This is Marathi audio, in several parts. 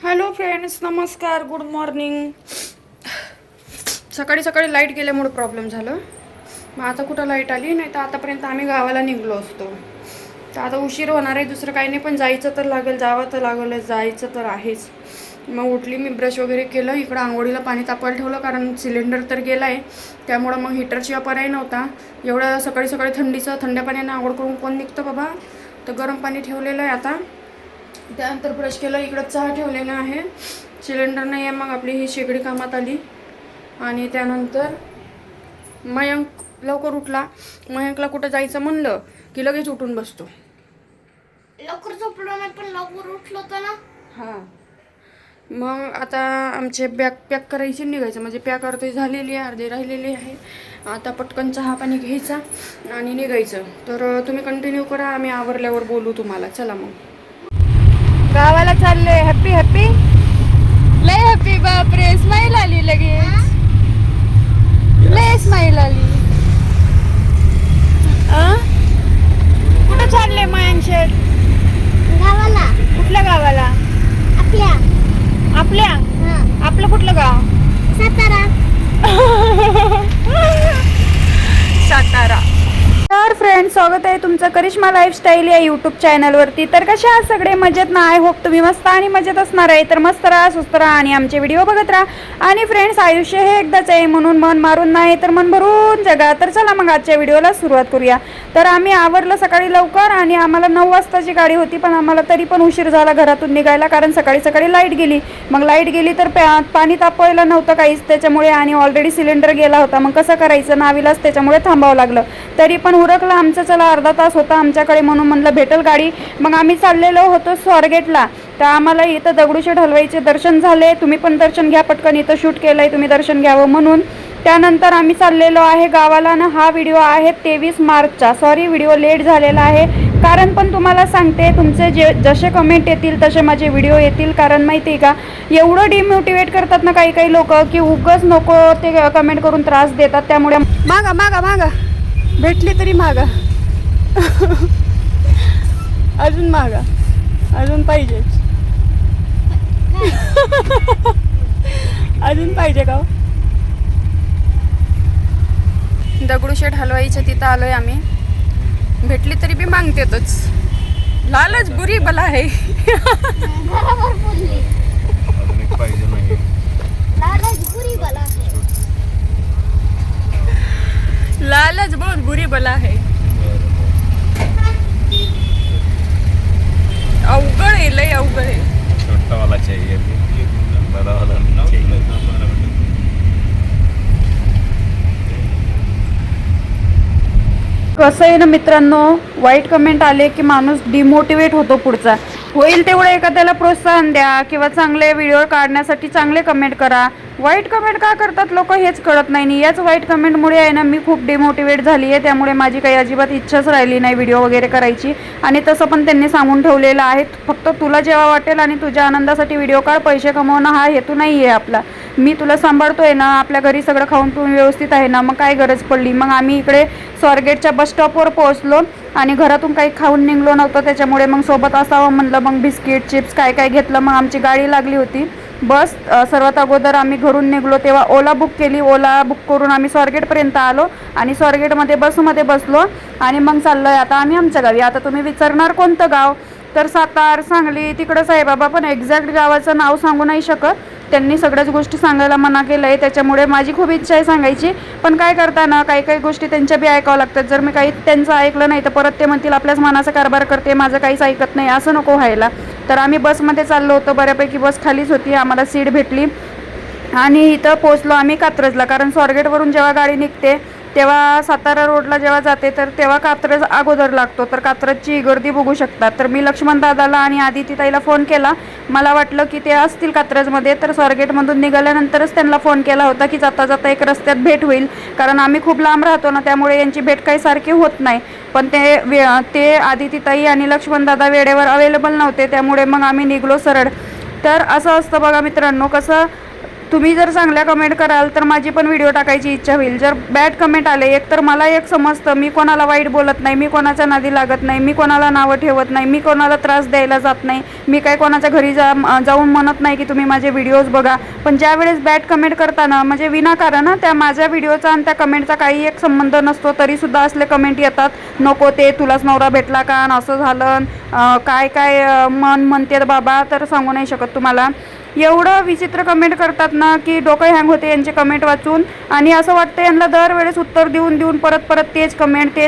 हॅलो फ्रेंड्स, नमस्कार, गुड मॉर्निंग. सकाळी सकाळी लाईट गेल्यामुळे प्रॉब्लेम झालं. मग आता कुठं लाईट आली नाही तर आतापर्यंत आम्ही गावाला निघलो असतो. तर आता उशीर होणार आहे, दुसरं काही नाही, पण जायचं तर लागेल, जावं तर लागेल, जायचं तर आहेच. मग उठली मी, ब्रश वगैरे केलं, इकडं आंघोळीला पाणी तापायला ठेवलं कारण सिलेंडर तर गेला आहे. त्यामुळं मग हिटरशिवाय पर्याय नव्हता. एवढं सकाळी सकाळी थंड्या पाण्यानं आंघोळ करून कोण निघतं बाबा. तर गरम पाणी ठेवलेलं आहे आता. त्यानंतर ब्रश केलं, इकडं चहा ठेवलेला आहे. सिलेंडर नाही आहे, मग आपली ही शेगडी कामात आली. आणि त्यानंतर मयंक लवकर उठला. मयंकला कुठं जायचं म्हणलं की लगेच उठून बसतो. लवकर झोपलो नाही पण लवकर उठलो तर ना. हां, मग आता आमचे बॅग पॅक करायची, निघायचं. म्हणजे पॅक अर्धी झालेली आहे, अर्धी राहिलेली आहे. आता पटकन चहा पाणी घ्यायचा आणि निघायचं. तर तुम्ही कंटिन्यू करा, आम्ही आवरल्यावर बोलू तुम्हाला. चला मग. गावाला चालले. हॅपी हॅपी, लय हॅपी. बापरे, स्माईल आली लगेच, लय स्माईल आली. कुठं चालले मयंक शेठ? गावाला. कुठल्या गावाला? आपल्या. आपल्या? आपलं कुठलं गाव? सातारा. सातारा. तर फ्रेंड्स, स्वागत आहे तुमचं करिश्मा लाईफस्टाईल या यूट्यूब चॅनलवरती. तर कशा आहात सगळे? मजेत ना? आय होप तुम्ही मस्त आणि मजेत असणार आहे. तर मस्त राहा, सुस्त राहा आणि आमचे व्हिडिओ बघत राहा. आणि फ्रेंड्स, आयुष्य हे एकदाच आहे, म्हणून मन मारून नाही तर मन भरून जगा. तर चला मग आजच्या व्हिडिओला सुरुवात करूया. तर आम्ही आवरलं सकाळी लवकर आणि आम्हाला 9 वाजताची गाडी होती, पण आम्हाला तरी पण उशीर झाला घरातून निघायला, कारण सकाळी सकाळी लाईट गेली. मग लाईट गेली तर पाणी तापवायला नव्हतं काहीच त्याच्यामुळे, आणि ऑलरेडी सिलेंडर गेला होता. मग कसं करायचं, नावीलाच त्याच्यामुळे थांबावं लागलं. तरी पण उरकलं आमचं. चला, अर्धा तास होता आमच्याकडे, म्हणून म्हणलं भेटेल गाडी. मग आम्ही चाललेलो होतो स्वारगेटला. तर आम्हाला इथं दगडूशेठ हलवाईचे दर्शन झाले. तुम्ही पण दर्शन घ्या पटकन, इथं शूट केलं आहे, तुम्ही दर्शन घ्यावं म्हणून. त्यानंतर आम्ही चाललेलो आहे गावाला ना. हा व्हिडिओ आहे 23 मार्चचा. सॉरी, व्हिडिओ लेट झालेला आहे, कारण पण तुम्हाला सांगते, तुमचे जसे कमेंट येतील तसे माझे व्हिडिओ येतील. कारण माहिती आहे का, एवढं डिमोटिवेट करतात ना काही काही लोक, की उगाच नको ते कमेंट करून त्रास देतात. त्यामुळे मागा मागा मागा, भेटली तरी मागा. अजून मागा, अजून पाहिजे. अजून पाहिजे का? दगडूशेठ हलवाईच्या तिथं आलोय आम्ही. भेटली तरी बी मागतेतच. लालच बुरी बला आहे. बरोबर बोलली. लालच बुरी बला आहे. लालच बहुत बुरी बला है. अवघड आहे, लय अवघड आहे. छोटा वाला चाहिए, बड़ा वाला नहीं चाहिए. कसं आहे ना मित्रांनो, वाईट कमेंट आले की माणूस डिमोटिवेट होतो पुढचा. होईल तेवढं एखाद्याला प्रोत्साहन द्या, किंवा चांगले व्हिडिओ काढण्यासाठी चांगले कमेंट करा. वाईट कमेंट का करतात लोक हेच कळत नाही. याच वाईट कमेंटमुळे आहे ना मी खूप डिमोटिवेट झाली आहे. त्यामुळे माझी काही अजिबात इच्छाच राहिली नाही व्हिडिओ वगैरे करायची. आणि तसं पण त्यांनी सांगून ठेवलेलं आहे, फक्त तुला जेव्हा वाटेल आणि तुझ्या आनंदासाठी व्हिडिओ काढ, पैसे कमवणं हा हेतू नाही आहे आपला. मी तुला सांभाळतोय ना, आपल्या घरी सगळं खाऊन पिऊन व्यवस्थित आहे ना, मग काय गरज पडली. मग आम्ही इकडे स्वारगेटच्या बस स्टॉपवर पोहोचलो आणि घरातून काही खाऊन निघलो नव्हतं, त्याच्यामुळे मग सोबत असावं म्हणलं. मग बिस्किट चिप्स काय काय घेतलं. मग आमची गाडी लागली होती बस. सर्वात अगोदर आम्ही घरून निघलो तेव्हा ओला बुक केली. ओला बुक करून आम्ही स्वारगेटपर्यंत आलो आणि स्वारगेटमध्ये बसमध्ये बसलो आणि मग चाललोय आता आम्ही आमच्या गावी. आता तुम्ही विचारणार कोणतं गाव, तर सातार, सांगली तिकडंच आहे बाबा, पण एक्झॅक्ट गावाचं नाव सांगू नाही शकत. त्यांनी सगळ्याच गोष्टी सांगायला मना केलं आहे, त्याच्यामुळे माझी खूप इच्छा आहे सांगायची, पण काय करता ना, काही काही गोष्टी त्यांच्या बी ऐकावं लागतात. जर मी काही त्यांचं ऐकलं नाही तर परत ते म्हणतील आपल्याच मनाचा कारभार करते, माझं काहीच ऐकत नाही, असं नको व्हायला. तर आम्ही बसमध्ये चाललो होतो, बऱ्यापैकी बस खालीच होती, आम्हाला सीट भेटली आणि इथं पोचलो आम्ही कात्रजला. कारण स्वारगेटवरून जेव्हा गाडी निघते तेव्हा सातारा रोडला जेव्हा जाते तर तेव्हा कात्रज अगोदर लागतो. तर कात्रजची गर्दी बघू शकतात. तर मी लक्ष्मण दादाला आणि आदिती ताईला फोन केला. मला वाटलं की ते असतील कात्रजमध्ये, तर स्वारगेटमधून निघाल्यानंतरच त्यांना फोन केला होता की जाता जाता एक रस्त्यात भेट होईल, कारण आम्ही खूप लांब राहतो ना, त्यामुळे यांची भेट काही सारखी होत नाही. पण ते आदिती ताई आणि लक्ष्मण दादा वेळेवर अवेलेबल नव्हते, त्यामुळे मग आम्ही निघलो सरळ. तर असं असतं बघा मित्रांनो, कसं तुम्ही जर चांगल्या कमेंट कराल तर माझी पण व्हिडिओ टाकायची इच्छा होईल. जर बॅड कमेंट आले एक तर मला एक समजतं मी कोणाला वाईट बोलत नाही, मी कोणाच्या नादी लागत नाही, मी कोणाला नावं ठेवत नाही, मी कोणाला त्रास द्यायला जात नाही, मी काय कोणाच्या घरी जाऊन म्हणत नाही की तुम्ही माझे व्हिडिओज बघा. पण ज्या वेळेस बॅड कमेंट करताना म्हणजे विनाकारण त्या माझ्या व्हिडिओचा आणि त्या कमेंटचा काही एक संबंध नसतो तरीसुद्धा असले कमेंट येतात, नको ते तुलाच नवरा भेटला का, असं झालं, काय काय म्हणते बाबा, तर सांगू नाही शकत तुम्हाला. एवढं विचित्र कमेंट करतात ना की डोकं हँग होते यांचे कमेंट वाचून. आणि असं वाटतं यांना दरवेळेस उत्तर देऊन परत तेच कमेंट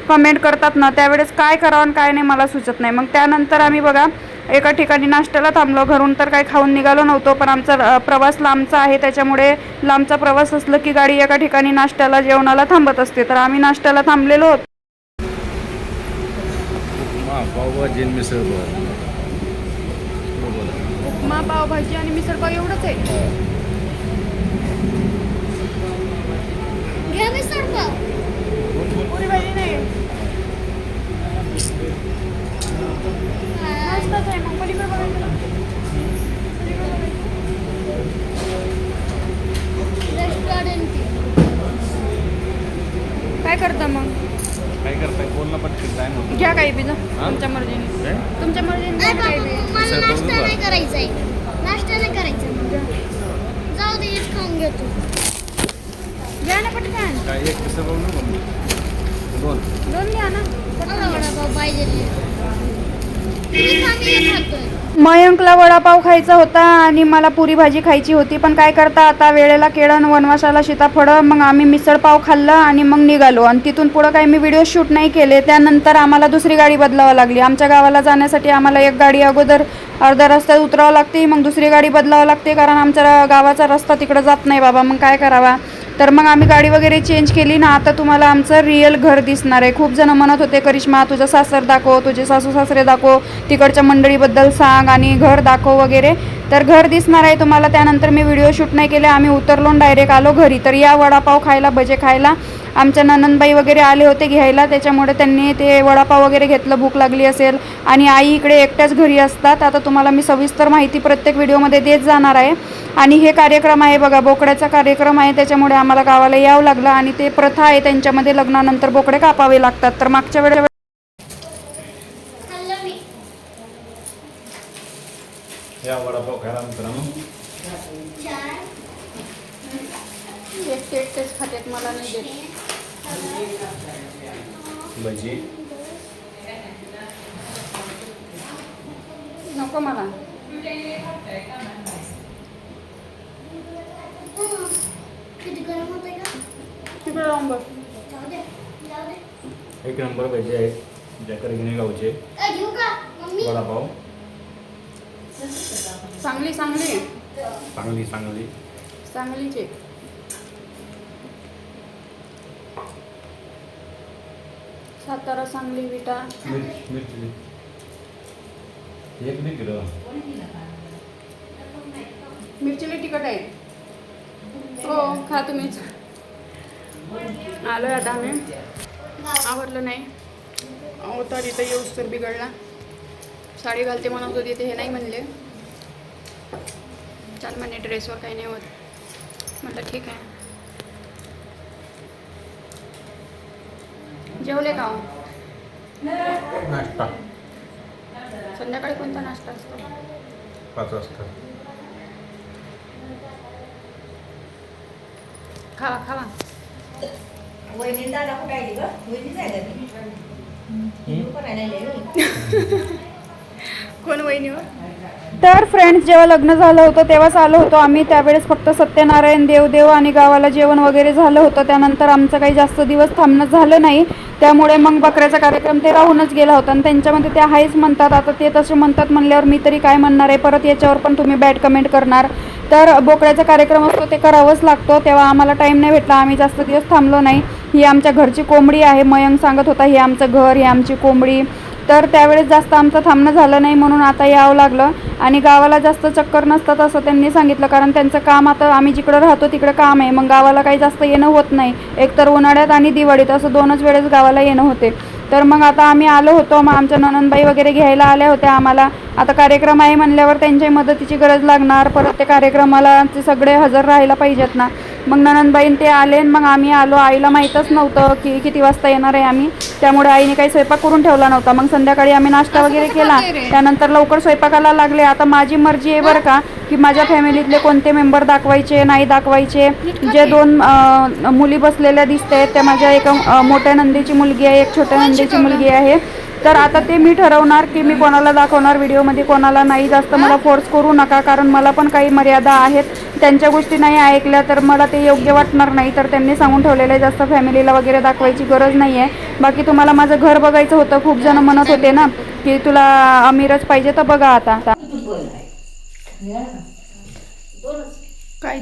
कमेंट करतात ना, त्यावेळेस काय करावं आणि काय नाही मला सुचत नाही. मग त्यानंतर आम्ही बघा एका ठिकाणी नाश्त्याला थांबलो. घरून तर काही खाऊन निघालो नव्हतो, पण आमचा प्रवास लांबचा आहे त्याच्यामुळे लांबचा प्रवास असलं की गाडी एका ठिकाणी नाश्त्याला जेवणाला थांबत असते. तर आम्ही नाश्त्याला थांबलेलो होतो. पावभाजी आणि मिसळ पाव. उपमा, पावभाजी आणि मिसळपाव एवढंच आहे. घ्या मिसळपाव. पुरी भाजी नाही, नाश्ताच आहे. मग पलीकडे बघायचं. रेस्टॉरंट काय करता मग? काय करताय बोल ना पटकन, टाइम होतो. घ्या काही पिझ्झा हा? तुमच्या मर्जीने. काय? तुमच्या मर्जीने घ्या काही बी. मला मिसळ नाश्ता पाव नाही करायचा आहे. नाश्ता नाही करायचा आहे. जाऊ दे हेच खाऊन घेतो. घ्या ना पटकन. काय एक मिसळ पाव नको, दोन. दोन घ्या ना. मला वडापाव पाहिजे. तुम्ही खा, मी हे खातोय. मयंकला वडापाव खायचा होता आणि मला पुरी भाजी खायची होती. पण काय करता आता, वेळेला केळं वनवासाला सीताफळं. मग आम्ही मिसळपाव खाल्लं आणि मग निघालो. आणि तिथून पुढं काही मी व्हिडिओ शूट नाही केले. त्यानंतर आम्हाला दुसरी गाडी बदलावं लागली. आमच्या गावाला जाण्यासाठी आम्हाला एक गाडी अगोदर अर्ध्या रस्त्यात उतरावं लागते, मग दुसरी गाडी बदलावं लागते, कारण आमच्या गावाचा रस्ता तिकडं जात नाही बाबा. मग काय करावा, तर मग आम्ही गाडी वगैरे चेंज केली ना. आता तुम्हाला आमचं रिअल घर दिसणार आहे. खूप जण म्हणत होते करिश्मा तुझं सासर दाखव, तुझे सासू सासरे दाखव, तिकडच्या मंडळीबद्दल सांग आणि घर दाखव वगैरे. तर घर दिसणार आहे तुम्हाला. त्यानंतर मी व्हिडिओ शूट नाही केले. आम्ही उतरलो डायरेक्ट आलो घरी. तर या वडापाव खायला, भजे खायला. आमच्या ननंदबाई वगैरे आले होते घ्यायला, त्याच्यामुळे त्यांनी ते वडापाव वगैरे घेतलं, भूक लागली असेल. आणि आई इकडे एकट्याच घरी असतात. आता तुम्हाला मी सविस्तर माहिती प्रत्येक व्हिडिओमध्ये देत जाणार आहे. आणि हे कार्यक्रम आहे बघा, बोकड्याचा कार्यक्रम आहे, त्याच्यामुळे आम्हाला गावाला यावं लागलं. आणि ते प्रथा आहे त्यांच्यामध्ये, लग्नानंतर बोकडे कापावे लागतात. तर मागच्या वेळेला खाल्लं मी. या वडापाव खायला मित्रांनो. एकटेच खात्यात, मला नाही देत. भजी नको मला. किती गरम होतंय का? तिकडे जाऊन बघ. जाऊ दे, जाऊ दे. एक नंबर भजी आहेत, जॅकरगिनी गावचे. घेऊ का मम्मी? वडापाव चांगली चांगली चांगलीचे. सातारा, सांगली, विटा. मिरची एक नाही किलो. मिरची लई तिखट आहे. हो खा तुम्हीच. आलो आता आम्ही. आवडलं नाही. तर इथं येऊस तर बिघडला. साडी घालते म्हणत होती, ते हे नाही म्हणले. चाल म्हणे ड्रेसवर काही नाही होत. म्हटलं ठीक आहे. जेवले का हो? नाश्ता संध्याकाळी कोणता नाश्ता असतो? 5 वाजता. खावा खावा. वहिनी दादा कुठे आहे ग? वहिनी जायला पण आहे. कोण वहिनीवर? तर फ्रेंड्स, जेव्हा लग्न झालं होतं तेव्हाच आलो होतो आम्ही. त्यावेळेस फक्त सत्यनारायण देव आणि गावाला जेवण वगैरे झालं होतं. त्यानंतर आमचं काही जास्त दिवस थांबणं झालं नाही. त्यामुळे मग बकऱ्याचा कार्यक्रम ते राहूनच गेला होता. आणि त्यांच्यामध्ये ते हायच म्हणतात. आता ते तसे म्हणतात म्हणल्यावर मी तरी काय म्हणणार आहे. परत याच्यावर पण तुम्ही बॅड कमेंट करणार. तर बोकड्याचा कार्यक्रम असतो ते करावंच लागतो. तेव्हा आम्हाला टाईम नाही भेटला, आम्ही जास्त दिवस थांबलो नाही. ही आमच्या घरची कोंबडी आहे. मयंक सांगत होता ही आमचं घर, ही आमची कोंबडी. तर त्यावेळेस जास्त आमचं थांबणं झालं नाही, म्हणून आता यावं लागलं. आणि गावाला जास्त चक्कर नसतात असं त्यांनी सांगितलं, कारण त्यांचं काम आता आम्ही जिकडं राहतो तिकडं काम आहे. मग गावाला काही जास्त येणं होत नाही. एकतर उन्हाळ्यात आणि दिवाळीत असं 2च वेळेस गावाला येणं होते. तर मग आता आम्ही आलो होतो, मग आमच्या ननंदबाई वगैरे घ्यायला आल्या होत्या आम्हाला. आता कार्यक्रम आहे म्हणल्यावर त्यांच्याही मदतीची गरज लागणार, परत ते कार्यक्रमाला ते सगळे हजर राहायला पाहिजेत ना. मग ननंदबाईन ते आले, मग आम्ही आलो. आईला माहीतच नव्हतं की किती वाजता येणार आहे आम्ही, त्यामुळे आईने काही स्वयंपाक करून ठेवला नव्हता. मग संध्याकाळी आम्ही नाश्ता वगैरे केला, त्यानंतर लवकर स्वयंपाकाला लागले. आता माझी मर्जी आहे बरं का, की माझ्या फॅमिलीतले कोणते मेंबर दाखवायचे नाही दाखवायचे. जे 2 मुली बसलेल्या दिसत आहेत त्या माझ्या एका मोठ्या नंदीची मुलगी आहे, एक छोट्या नंदीची मुलगी आहे. तर आता ते मी ठरवणार की मी कोणाला दाखवणार व्हिडिओमध्ये, कोणाला नाही. जास्त मला फोर्स करू नका, कारण मला पण काही मर्यादा आहेत. त्यांच्या गोष्टी नाही ऐकल्या तर मला ते योग्य वाटणार नाही. तर त्यांनी सांगून ठेवलेलं आहे जास्त फॅमिलीला वगैरे दाखवायची गरज नाही आहे. बाकी तुम्हाला माझं घर बघायचं होतं, खूप जण म्हणत होते ना की तुला अमीरच पाहिजे, तर बघा आता. काय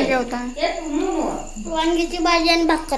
जेवता? वांग्याची भाजी आणि भाकर.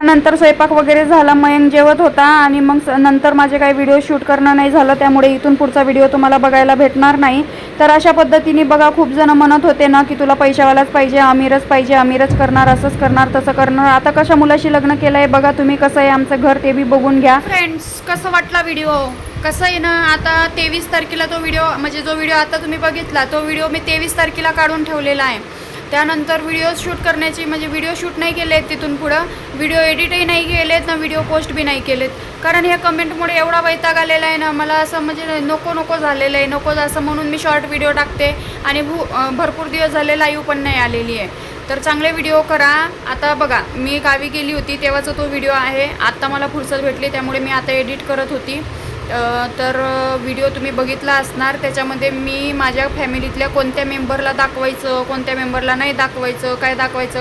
नंतर स्वयंपाक वगैरे झाला, मयंक जेवत होता आणि मग नंतर माझे काही व्हिडिओ शूट करणं नाही झालं, त्यामुळे इथून पुढचा व्हिडिओ तुम्हाला बघायला भेटणार नाही. तर अशा पद्धतीने बघा, खूप जण म्हणत होते ना की तुला पैशावालाच पाहिजे, अमीरच पाहिजे, अमीरच करणार, असंच करणार, तसं करणार. आता कशा मुलाशी लग्न केलं आहे बघा तुम्ही, कसं आहे आमचं घर ते बी बघून घ्या. फ्रेंड्स, कसं वाटला व्हिडिओ? कसं आहे ना, आता 23 तारखेला तो व्हिडिओ, म्हणजे जो व्हिडिओ आता तुम्ही बघितला तो व्हिडिओ मी 23 तारखेला काढून ठेवलेला आहे. त्यानंतर व्हिडिओ शूट करण्याची, म्हणजे व्हिडिओ शूट नाही केले आहेत, तिथून पुढं व्हिडिओ एडिटही नाही केलेत ना, व्हिडिओ पोस्ट बी नाही केलेत. कारण ह्या कमेंटमुळे एवढा वैताग आलेला आहे ना मला, असं म्हणजे नको झालेलं आहे, नको असं म्हणून मी शॉर्ट व्हिडिओ टाकते. आणि भरपूर दिवस झाले लाईव्ह पण नाही आलेली आहे. तर चांगले व्हिडिओ करा. आता बघा, मी गावी गेली होती तेव्हाचा तो व्हिडिओ आहे. आत्ता मला फुरसत भेटली त्यामुळे मी आता एडिट करत होती. तर व्हिडिओ तुम्ही बघितला असणार. त्याच्यामध्ये मी माझ्या फॅमिलीतल्या कोणत्या मेंबरला दाखवायचं, कोणत्या मेंबरला नाही दाखवायचं,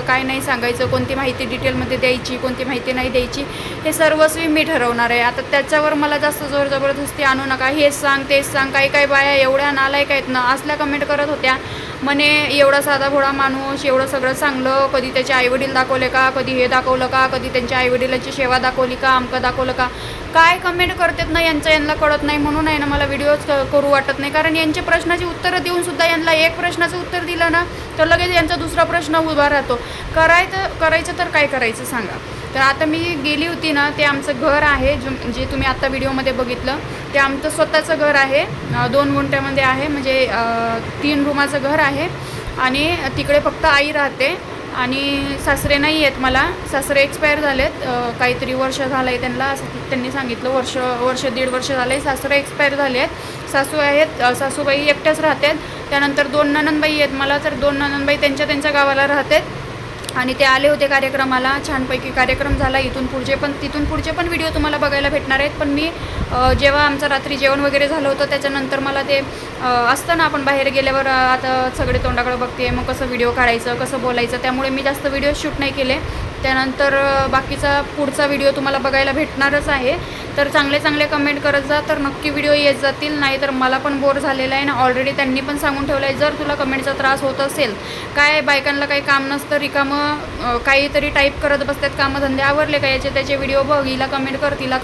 काय नाही सांगायचं, कोणती माहिती डिटेलमध्ये द्यायची, कोणती माहिती नाही द्यायची, हे सर्वस्वी मी ठरवणार आहे. आता त्याच्यावर मला जास्त जोर जबरदस्ती आणू नका. हेच सांग तेच सांग. काही बाया एवढ्या नालायक आहेत ना, असल्या कमेंट करत होत्या म्हणे एवढा साधा भोळा माणूस एवढं सगळं चांगलं, कधी त्याचे आईवडील दाखवले का, कधी हे दाखवलं का, कधी त्यांच्या आईवडिलांची सेवा दाखवली का, अमकं दाखवलं का. काय कमेंट करतात ना, यांना कळत नाही. म्हणून आहे ना मला व्हिडिओज करू वाटत नाही. कारण यांचे प्रश्नाची उत्तरं देऊन सुद्धा यांना एक प्रश्नाचं उत्तर दिलं ना तर लगेच यांचा दुसरा प्रश्न उभा राहतो. करायचं तर काय करायचं सांगा. तर आता मी गेली होती ना, ते आमचं घर आहे जे तुम्ही आत्ता व्हिडिओमध्ये बघितलं, ते आमचं स्वतःचं घर आहे. 2 गुंठ्यामध्ये आहे, म्हणजे 3 रूमाचं घर आहे. आणि तिकडे फक्त आई राहते आणि सासरे नाही आहेत मला. सासरे एक्सपायर झालेत, काहीतरी वर्ष झालं आहे त्यांना, असं त्यांनी सांगितलं. वर्ष 1.5 वर्ष झालं आहे. सासरे एक्सपायर झाले आहेत. सासू आहेत, सासूबाई एकट्याच राहतात. त्यानंतर 2 ननंदबाई आहेत मला. तर 2 ननंदबाई त्यांच्या गावाला राहतात. आणि ते आले होते कार्यक्रमाला. छानपैकी कार्यक्रम झाला. तिथून पुढचे पण व्हिडिओ तुम्हाला बघायला भेटणार आहेत. पण मी जेव्हा आमचं रात्री जेवण वगैरे झालं होतं त्याच्यानंतर मला ते असतं ना, आपण बाहेर गेल्यावर आता सगळे तोंडाकडे बघते, मग कसं व्हिडिओ काढायचं, कसं बोलायचं, त्यामुळे मी जास्त व्हिडिओ शूट नाही केले. त्यानंतर बाकीचा पुढचा व्हिडिओ तुम्हाला बघायला भेटणारच आहे. तर चांगले कमेंट करत जा, तर नक्की व्हिडिओ येत जातील. नाही तर मला पण बोर झालेलं आहे ना ऑलरेडी. त्यांनी पण सांगून ठेवलं आहे, जर तुला कमेंटचा त्रास होत असेल, काय बायकांना काही काम नसतं, रिकामं काहीतरी टाईप करत बसतात, कामधंदे आवरले का याचे त्याचे व्हिडिओ बघ, हिला कमेंट कर, तिला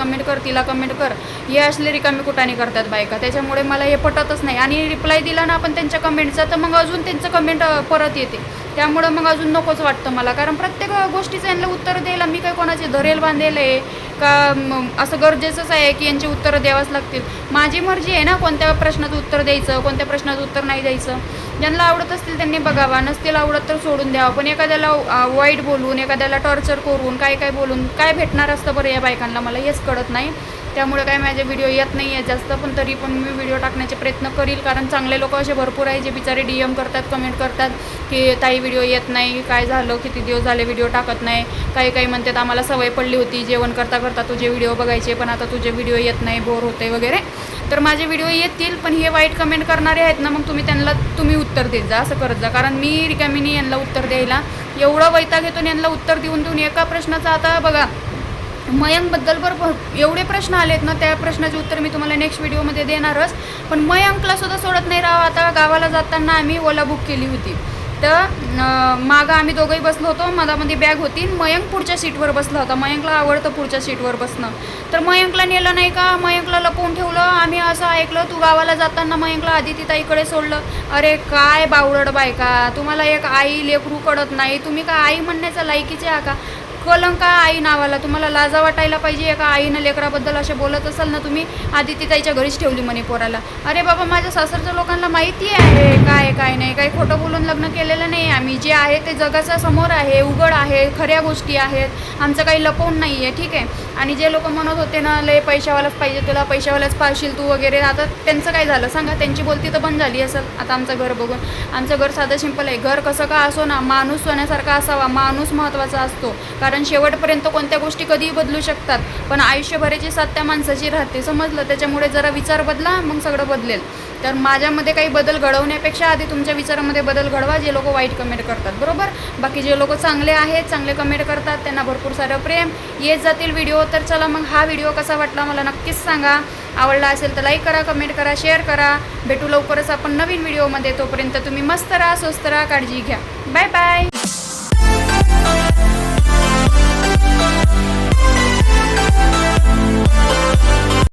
कमेंट कर, हे असले रिकामी कुटाने करतात बायका. त्याच्यामुळे मला हे पटतच नाही. आणि रिप्लाय दिला ना आपण त्यांच्या कमेंटचा तर मग अजून त्यांचं कमेंट परत येते. त्यामुळं मग अजून नकोच वाटतं मला. कारण प्रत्येक गोष्टीचं यांना उत्तर द्यायला मी काही कोणाचे धरेल बांधेल आहे का, असं गरजेचंच आहे की यांची उत्तरं द्यावंच लागतील. माझी मर्जी आहे ना कोणत्या प्रश्नाचं उत्तर द्यायचं, कोणत्या प्रश्नाचं उत्तर नाही द्यायचं. ज्यांना आवडत असतील त्यांनी बघावा, नसतील आवडत तर सोडून द्यावं. पण एखाद्याला वाईट बोलून, एखाद्याला टॉर्चर करून, काय बोलून काय भेटणार असतं बरं या बायकांना, मला हेच कळत नाही. त्यामुळे काय माझे व्हिडिओ येत नाही आहे जास्त. पण तरी पण मी व्हिडिओ टाकण्याचे प्रयत्न करील. कारण चांगले लोक असे भरपूर आहे जे बिचारे DM करतात, कमेंट करतात की ताई व्हिडिओ येत नाही, काय झालं, किती दिवस झाले व्हिडिओ टाकत नाही. काही म्हणतात आम्हाला सवय पडली होती जेवण करता तुझे व्हिडिओ बघायचे, पण आता तुझे व्हिडिओ येत नाही, बोर होते वगैरे. तर माझे व्हिडिओ येतील, पण हे वाईट कमेंट करणारे आहेत ना, मग तुम्ही उत्तर देत जा, असं करत जा. कारण मी रिकामीनी यांना उत्तर द्यायला एवढं वैताग येतो. यांना उत्तर देऊन एका प्रश्नाचा, आता बघा मयंकबद्दल बरोबर एवढे प्रश्न आलेत ना, त्या प्रश्नाचे उत्तर मी तुम्हाला नेक्स्ट व्हिडिओमध्ये देणारच. पण मयंकला सुद्धा सोडत नाही राव. आता गावाला जाताना आम्ही ओला बुक केली होती. तर मागं आम्ही दोघंही बसलो होतो, मधामध्ये बॅग होती. मयंक पुढच्या सीटवर बसला होता. मयंकला आवडतं पुढच्या सीटवर बसणं. तर मयंकला नेलं नाही का, मयंकला लपवून ठेवलं. आम्ही असं ऐकलं तू गावाला जाताना मयंकला आदितीताईकडे सोडलं. अरे काय बावळड बायका, तुम्हाला एक आई लेकरू कळत नाही. तुम्ही का आई म्हणण्याचा लायकीचे आहे का? कलंक आई नावाला. तुम्हाला लाजा वाटायला पाहिजे. एका आईनं लेकराबद्दल असे बोलत असाल ना तुम्ही. आदितीताईच्या घरीच ठेवली म्हणे पोराला. अरे बाबा, माझ्या सासरच्या लोकांना माहिती आहे काय नाही. काही खोटं बोलून लग्न केलेलं नाही आम्ही. जे आहे ते जगाच्या समोर आहे, उघड आहे, खऱ्या गोष्टी आहेत. आमचं काही लपवून नाही आहे, ठीक आहे. आणि जे लोक म्हणत होते ना लय पैशावालाच पाहिजे तुला, पैशावालाच पाहशील तू वगैरे, आता त्यांचं काय झालं सांगा. त्यांची बोलती तर बंद झाली असेल आता आमचं घर बघून. आमचं घर साधं सिंपल आहे. घर कसं का असो ना, माणूस सोन्यासारखा असावा. माणूस महत्त्वाचा असतो, कारण शेवटपर्यंत कोणत्या गोष्टी कधीही बदलू शकतात, पण आयुष्यभराची साथ त्या माणसाची राहते, समजलं. त्याच्यामुळे जरा विचार बदला, मग सगळं बदलेल. तर माझ्यामध्ये काही बदल घडवण्यापेक्षा आधी तुमच्या विचारामध्ये बदल घडवा. जे लोक वाईट कमेंट करतात, बरोबर. बाकी जे लोक चांगले आहेत, चांगले कमेंट करतात, त्यांना भरपूर सारं प्रेम येत जातील व्हिडिओ. तर चला मग हा व्हिडिओ कसा वाटला मला नक्कीच सांगा. आवडला असेल तर लाईक करा, कमेंट करा, शेअर करा. भेटू लवकरच आपण नवीन व्हिडिओमध्ये. तोपर्यंत तुम्ही मस्त राहा, स्वस्त राहा, काळजी घ्या. Bye bye.